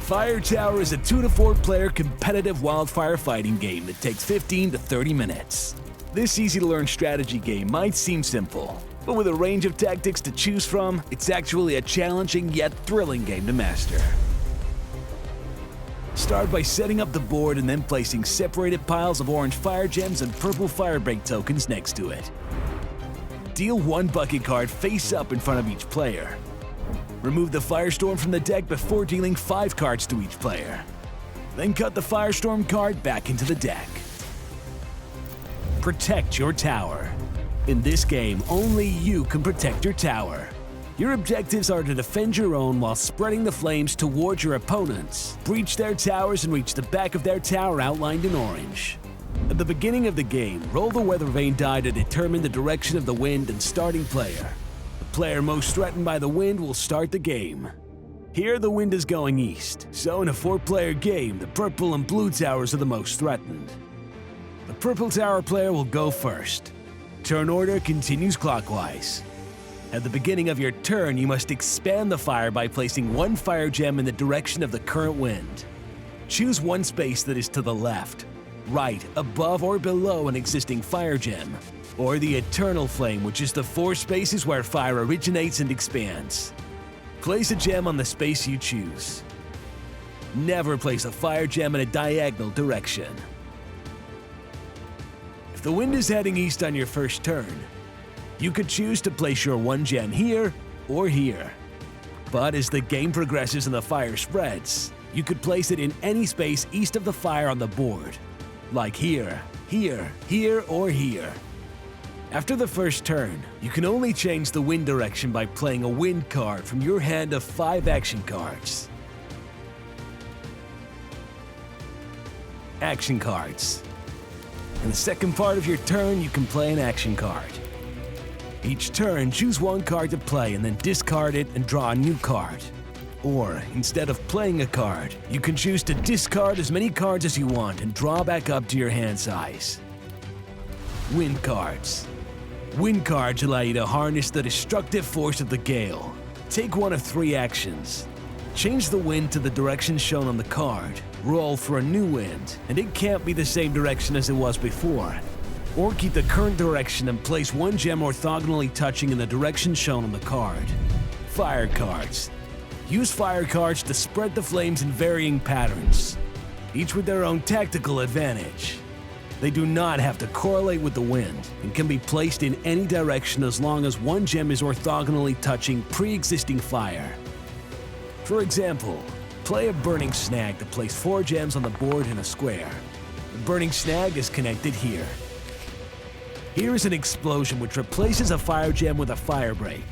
Fire Tower is a 2 to 4 player competitive wildfire fighting game that takes 15 to 30 minutes. This easy-to-learn strategy game might seem simple, but with a range of tactics to choose from, it's actually a challenging yet thrilling game to master. Start by setting up the board and then placing separated piles of orange fire gems and purple firebreak tokens next to it. Deal 1 bucket card face up in front of each player. Remove the Firestorm from the deck before dealing 5 cards to each player. Then cut the Firestorm card back into the deck. Protect your tower. In this game, only you can protect your tower. Your objectives are to defend your own while spreading the flames towards your opponents, breach their towers, and reach the back of their tower outlined in orange. At the beginning of the game, roll the weather vane die to determine the direction of the wind and starting player. The player most threatened by the wind will start the game. Here the wind is going east, so in a 4-player game, the purple and blue towers are the most threatened. The purple tower player will go first. Turn order continues clockwise. At the beginning of your turn, you must expand the fire by placing 1 fire gem in the direction of the current wind. Choose 1 space that is to the left, right, above, or below an existing fire gem, or the eternal flame, which is the 4 spaces where fire originates and expands. Place a gem on the space you choose. Never place a fire gem in a diagonal direction. If the wind is heading east on your first turn, you could choose to place your 1 gem here or here. But as the game progresses and the fire spreads, you could place it in any space east of the fire on the board, like here, here, here, or here. After the first turn, you can only change the wind direction by playing a wind card from your hand of 5 action cards. Action cards. In the second part of your turn, you can play an action card. Each turn, choose 1 card to play and then discard it and draw a new card. Or, instead of playing a card, you can choose to discard as many cards as you want and draw back up to your hand size. Wind cards. Wind cards allow you to harness the destructive force of the gale. Take 1 of 3 actions. Change the wind to the direction shown on the card. Roll for a new wind, and it can't be the same direction as it was before. Or keep the current direction and place 1 gem orthogonally touching in the direction shown on the card. Fire cards. Use fire cards to spread the flames in varying patterns, each with their own tactical advantage. They do not have to correlate with the wind and can be placed in any direction as long as 1 gem is orthogonally touching pre-existing fire. For example, play a burning snag to place 4 gems on the board in a square. The burning snag is connected here. Here is an explosion which replaces a fire gem with a fire break.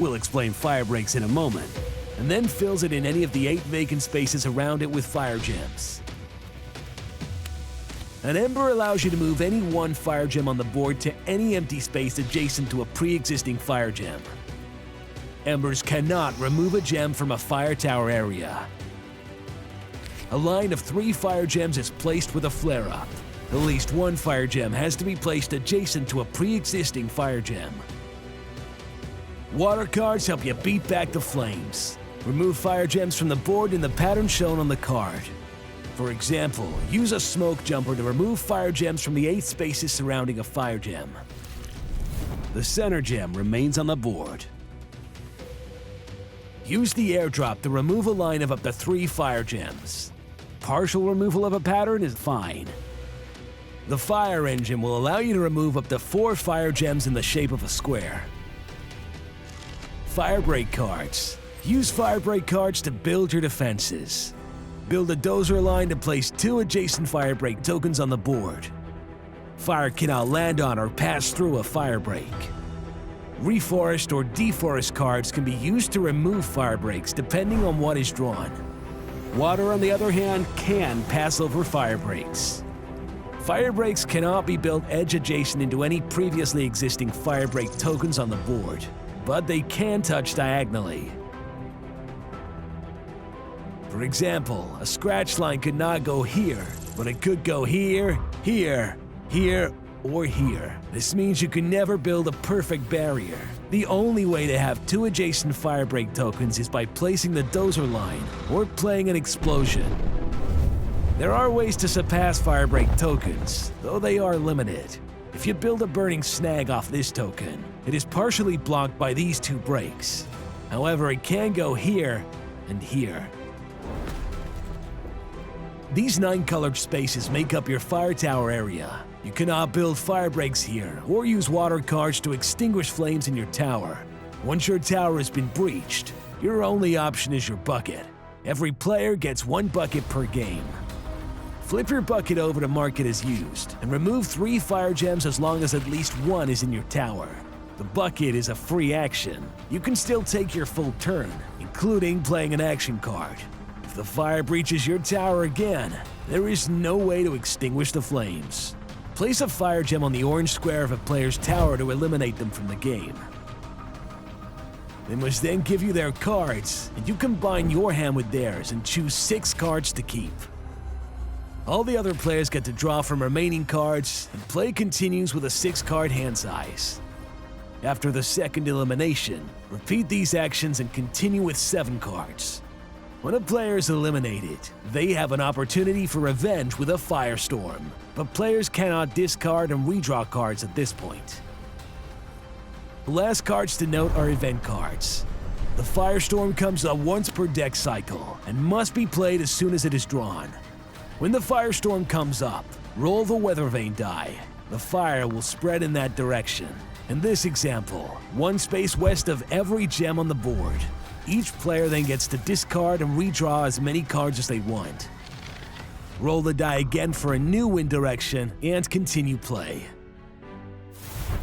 We'll explain fire breaks in a moment, and then fills it in any of the 8 vacant spaces around it with fire gems. An ember allows you to move any 1 fire gem on the board to any empty space adjacent to a pre-existing fire gem. Embers cannot remove a gem from a fire tower area. A line of 3 fire gems is placed with a flare-up. At least 1 fire gem has to be placed adjacent to a pre-existing fire gem. Water cards help you beat back the flames. Remove fire gems from the board in the pattern shown on the card. For example, use a smoke jumper to remove fire gems from the 8 spaces surrounding a fire gem. The center gem remains on the board. Use the airdrop to remove a line of up to 3 fire gems. Partial removal of a pattern is fine. The fire engine will allow you to remove up to 4 fire gems in the shape of a square. Fire break cards. Use fire break cards to build your defenses. Build a dozer line to place 2 adjacent fire break tokens on the board. Fire cannot land on or pass through a fire break. Reforest or deforest cards can be used to remove fire breaks depending on what is drawn. Water, on the other hand, can pass over fire breaks. Fire breaks cannot be built edge adjacent into any previously existing fire break tokens on the board, but they can touch diagonally. For example, a scratch line could not go here, but it could go here, here, here, or here. This means you can never build a perfect barrier. The only way to have 2 adjacent firebreak tokens is by placing the dozer line or playing an explosion. There are ways to surpass firebreak tokens, though they are limited. If you build a burning snag off this token, it is partially blocked by these 2 breaks. However, it can go here and here. These 9 colored spaces make up your fire tower area. You cannot build fire breaks here or use water cards to extinguish flames in your tower. Once your tower has been breached, your only option is your bucket. Every player gets 1 bucket per game. Flip your bucket over to mark it as used, and remove 3 fire gems as long as at least 1 is in your tower. The bucket is a free action. You can still take your full turn, including playing an action card. If the fire breaches your tower again, there is no way to extinguish the flames. Place a fire gem on the orange square of a player's tower to eliminate them from the game. They must then give you their cards, and you combine your hand with theirs and choose 6 cards to keep. All the other players get to draw from remaining cards, and play continues with a 6-card hand size. After the second elimination, repeat these actions and continue with 7 cards. When a player is eliminated, they have an opportunity for revenge with a Firestorm, but players cannot discard and redraw cards at this point. The last cards to note are event cards. The Firestorm comes up once per deck cycle and must be played as soon as it is drawn. When the Firestorm comes up, roll the Weather Vane die. The fire will spread in that direction. In this example, 1 space west of every gem on the board. Each player then gets to discard and redraw as many cards as they want. Roll the die again for a new wind direction and continue play.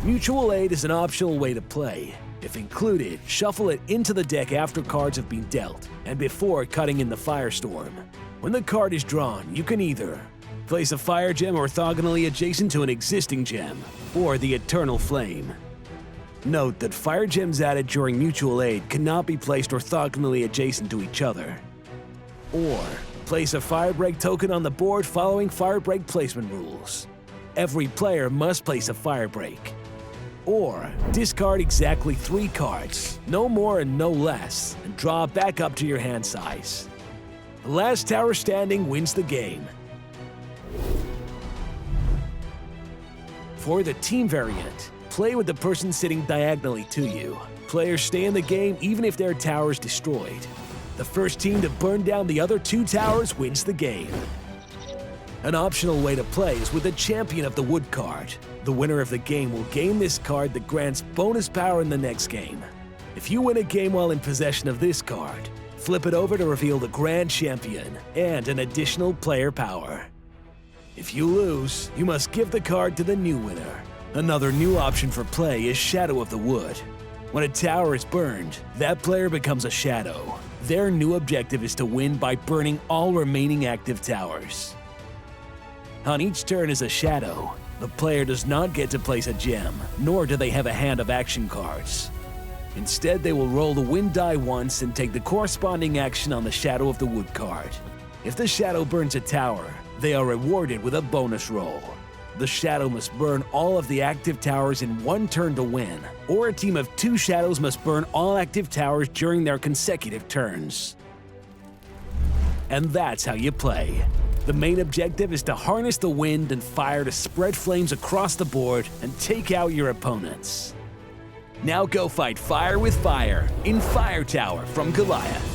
Mutual aid is an optional way to play. If included, shuffle it into the deck after cards have been dealt and before cutting in the Firestorm. When the card is drawn, you can either place a fire gem orthogonally adjacent to an existing gem, or the Eternal Flame. Note that fire gems added during mutual aid cannot be placed orthogonally adjacent to each other. Or place a firebreak token on the board following firebreak placement rules. Every player must place a firebreak. Or discard exactly 3 cards, no more and no less, and draw back up to your hand size. The last tower standing wins the game. For the team variant, play with the person sitting diagonally to you. Players stay in the game even if their tower is destroyed. The first team to burn down the other 2 towers wins the game. An optional way to play is with the Champion of the Wood card. The winner of the game will gain this card that grants bonus power in the next game. If you win a game while in possession of this card, flip it over to reveal the Grand Champion and an additional player power. If you lose, you must give the card to the new winner. Another new option for play is Shadow of the Wood. When a tower is burned, that player becomes a shadow. Their new objective is to win by burning all remaining active towers. On each turn as a shadow, the player does not get to place a gem, nor do they have a hand of action cards. Instead, they will roll the wind die once and take the corresponding action on the Shadow of the Wood card. If the shadow burns a tower, they are rewarded with a bonus roll. The shadow must burn all of the active towers in 1 turn to win, or a team of 2 shadows must burn all active towers during their consecutive turns. And that's how you play. The main objective is to harness the wind and fire to spread flames across the board and take out your opponents. Now go fight fire with fire in Fire Tower from Goliath.